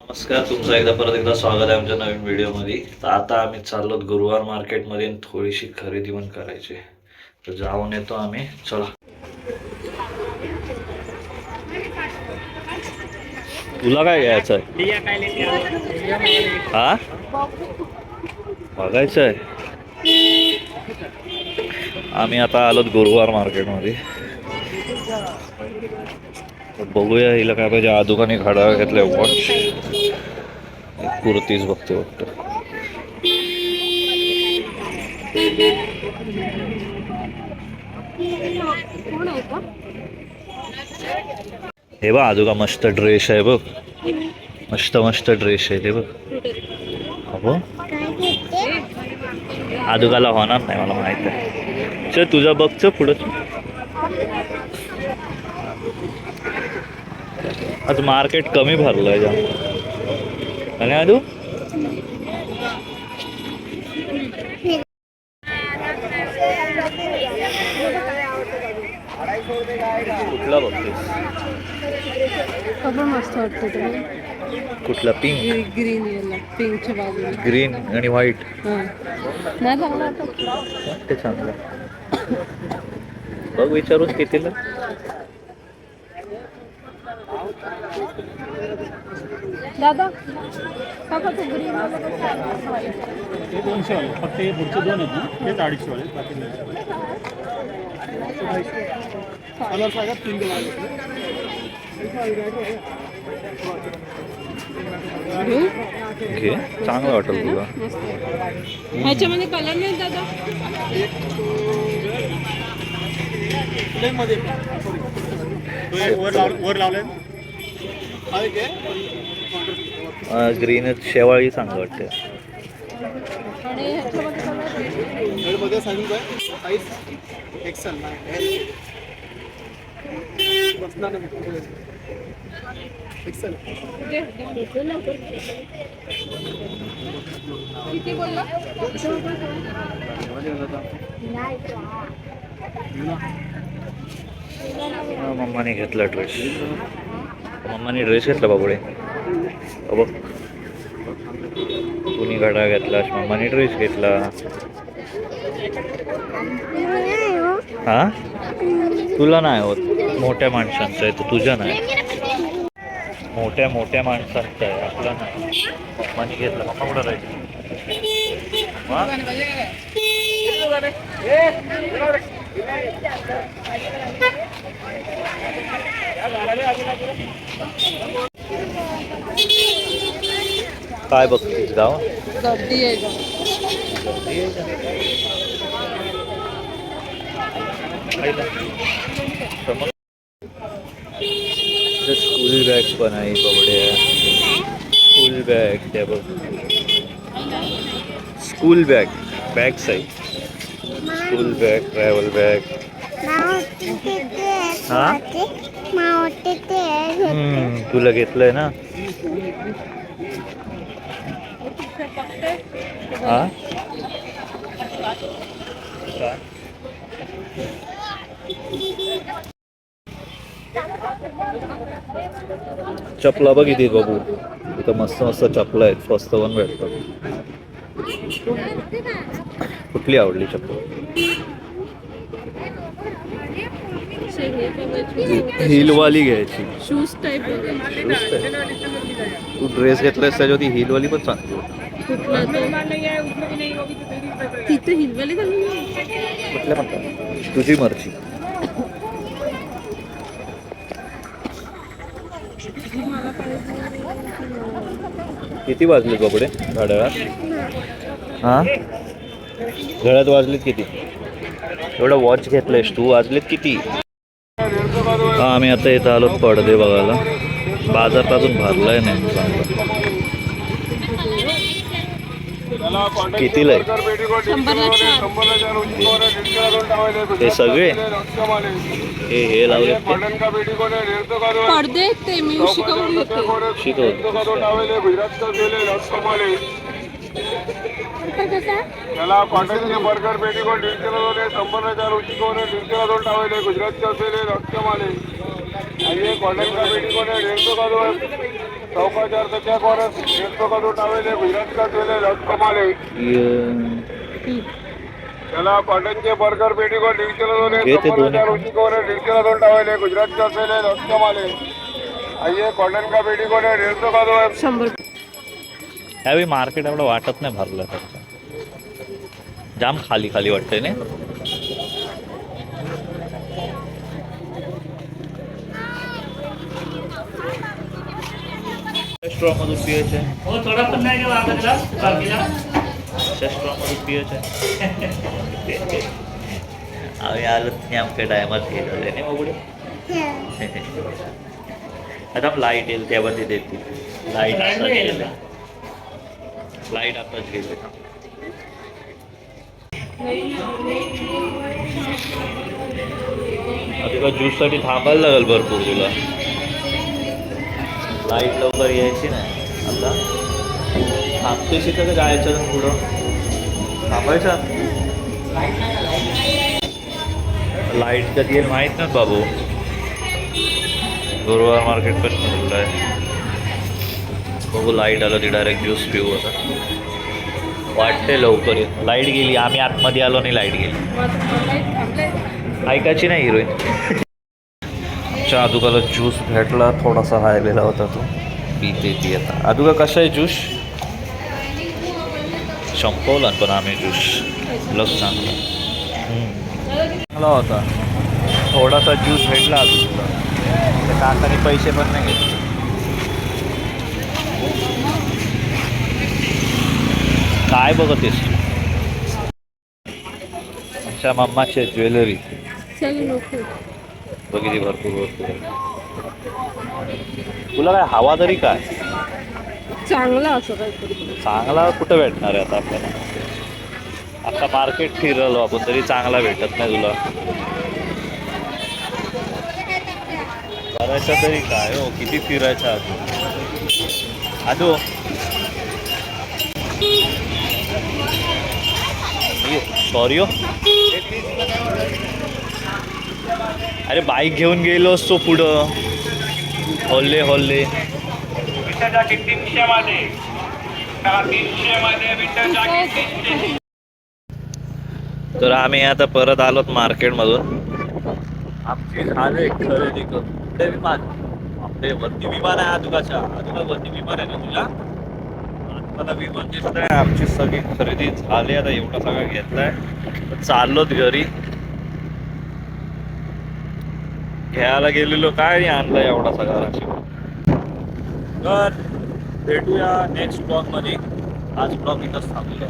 नमस्कार, तुमचं परत एकदा स्वागत आहे आमच्या नवीन व्हिडिओमध्ये. तर आता आम्ही चाललो गुरुवार मार्केटमध्ये थोडीशी खरेदी पण करायची. तर जाऊन येतो आम्ही. चला. तुला काय घ्यायचं आहे? हा, बघायचं आहे. आम्ही आता आलोत गुरुवार मार्केटमध्ये. बघूया हिला काय पाहिजे. आदुकाने घड्याळ घेतले, वॉच, कुर्तीच बघते वाटतं. हे बघ आदुका मस्त ड्रेस आहे बघ. मस्त मस्त ड्रेस आहे ते बघ. अहो आदुकाला होणार नाही मला माहित आहे. चल तुझा बघच पुढं. आज मार्केट कमी भरलंय जाम. आणि आदू कुठला बघतेस? मस्त वाटतं. कुठला? पिंक, ग्रीन, पिंकच्या बाजूला ग्रीन आणि व्हाईट. नाही चांगला वाटत. ते चांगलं बघ, विचारून कितीला. दादा काका तू ग्रीन ते 200 वाले, फक्त हे पुढचे दोन आहेत ना, तेच 250 वाले. बाकी कलर सांगा, 3 घे, चांगलं वाटेल तुला. ह्याच्यामध्ये कलर नाही दादा. मध्ये वर लावले. ग्रीनच शेवाळी चांगलं वाटते. आणि मध्ये सांगून काय साईज एक्सेल बसणार नाही. एक्सेल किती बोलला? मम्माने घेतला ड्रेस. मम्माने ड्रेस घेतला बाबुडे. बघ, कुणी घड्याळ घेतलास, मम्माने ड्रेस घेतला. हा, तुला नाही होत. मोठ्या माणसांचं आहे, तर तुझ्या नाही. मोठ्या मोठ्या माणसांचं आहे, आपला नाही. मम्माने घेतला. मम्मा कुठं राहायचं? काय बघतीस गाव? गर्दी आहे स्कूल बॅग पण आहे बाबड्या. स्कूल बॅग त्या बघ. School bag, bag size. School bag, travel bag. हा, तुला घेतलंय ना. हा, चपला बघ किती बघू. इथं मस्त मस्त चपला आहेत, स्वस्त पण भेटतात. कुठली आवडली चप्पल? हिलवाली घ्यायची. Shoes type. तू ड्रेस घेतलायस त्याच्यावरती हिलवाली पण चांगली. तिथे हिलवाली कुठल्या म्हणतात? तुझी मर्जी. किती वाजले कपडे घड्याळात? हा, घड्याळात वाजलेत किती? एवढा वॉच घेतलायस तू, वाजलेत किती? हा, आम्ही आता इथं आलो पडदे बघायला. बाजार अजून भरलाय नाही चांगला. कितीला आहे? ते सगळे हे लावले पडदे ते मी त्याला कॉटनचे बर्गर पेटीकोट 150 संपन्नच्या रुचिकोने 150 टावले गुजरातचे असलेले रक्तमाले आणि कॉटन का पेटीकोट 150 का चौकाचार सध्या कोरस 150 का 2 टावेले गुजरात का चले रस कमाले चला कॉटनचे बर्गर पेटीकोट 150 दोन ये ते दोन संपूर्ण रुचि कोन 150 दोन टावेले गुजरात का चले रस कमाले आइए कॉटन का पेटीकोट है 150 का 2 100. यावेळी मार्केट एवढं वाटत नाही भरलं तर जाम खाली खाली वाटतंय ना. स्ट्रॉ मधून पियायचं आहे. हो थोडा पण नाही का वापरला बाकीला स्ट्रॉ मधून पियायचं आहे. आम्ही आलो नेमक्या टायमात हे झालं नाही मग पुढे आता लाईट येईल त्यावरती देतील लाईट लाईट आताच गेलं गेले का? लाईट आताच गेले. तुला ज्यूससाठी थांबायला लागेल भरपूर तुला. लाईट लवकर यायची नाही आता थांबतेशी तर जायचं पुढं थांबायचं. लाईट कधी येईल माहीत नाही बाबू. गुरुवार मार्केट पण खुललं आहे बघू. लाईट आलं ती डायरेक्ट ज्यूस पिऊ आता वाटते लवकर येत. लाईट गेली आम्ही आतमध्ये आलो आणि लाईट गेली. ऐकायची नाही हिरोईन. आदुकाला ज्यूस भेटला थोडासा हायलेला होता तो पिते ती आता. आदुका कसा आहे ज्यूस संपवला पण आम्ही ज्यूस लस चांगला चांगला होता. थोडासा ज्यूस भेटला आदुला काकाने पैसे पण नाही घेतले. काय बघतेस आमच्या मम्माचे ज्वेलरी चल नको. बघितली भरपूर भरपूर. तुला काय हवा तरी काय चांगला असं काहीतरी. चांगला कुठं भेटणार आहे आता आपल्याला. आता मार्केट फिरलो आपण तरी चांगला भेटत नाही तुला. करायचं तरी काय हो किती फिरायचं आजू सॉरी हो. अरे बाईक घेऊन गेलो असतो पुढं होल्ले होल्ले. तर आम्ही आता परत आलोत मार्केटमधून. आमची झाले खरेदी करून कुठे विमान आपले वरती विमान आहे आदुकाच्या. आदुका वरती विमान आहे ना तुझ्या आत्ताला विमान दिसत आहे. आमची सगळी खरेदी झाली आता एवढा सगळा घेतलाय चाललोत घरी. घ्यायला गेलेलो काय आणलं एवढा सगळा. तर भेटूया नेक्स्ट ब्लॉग मध्ये. आज ब्लॉग इथंच थांबलेला.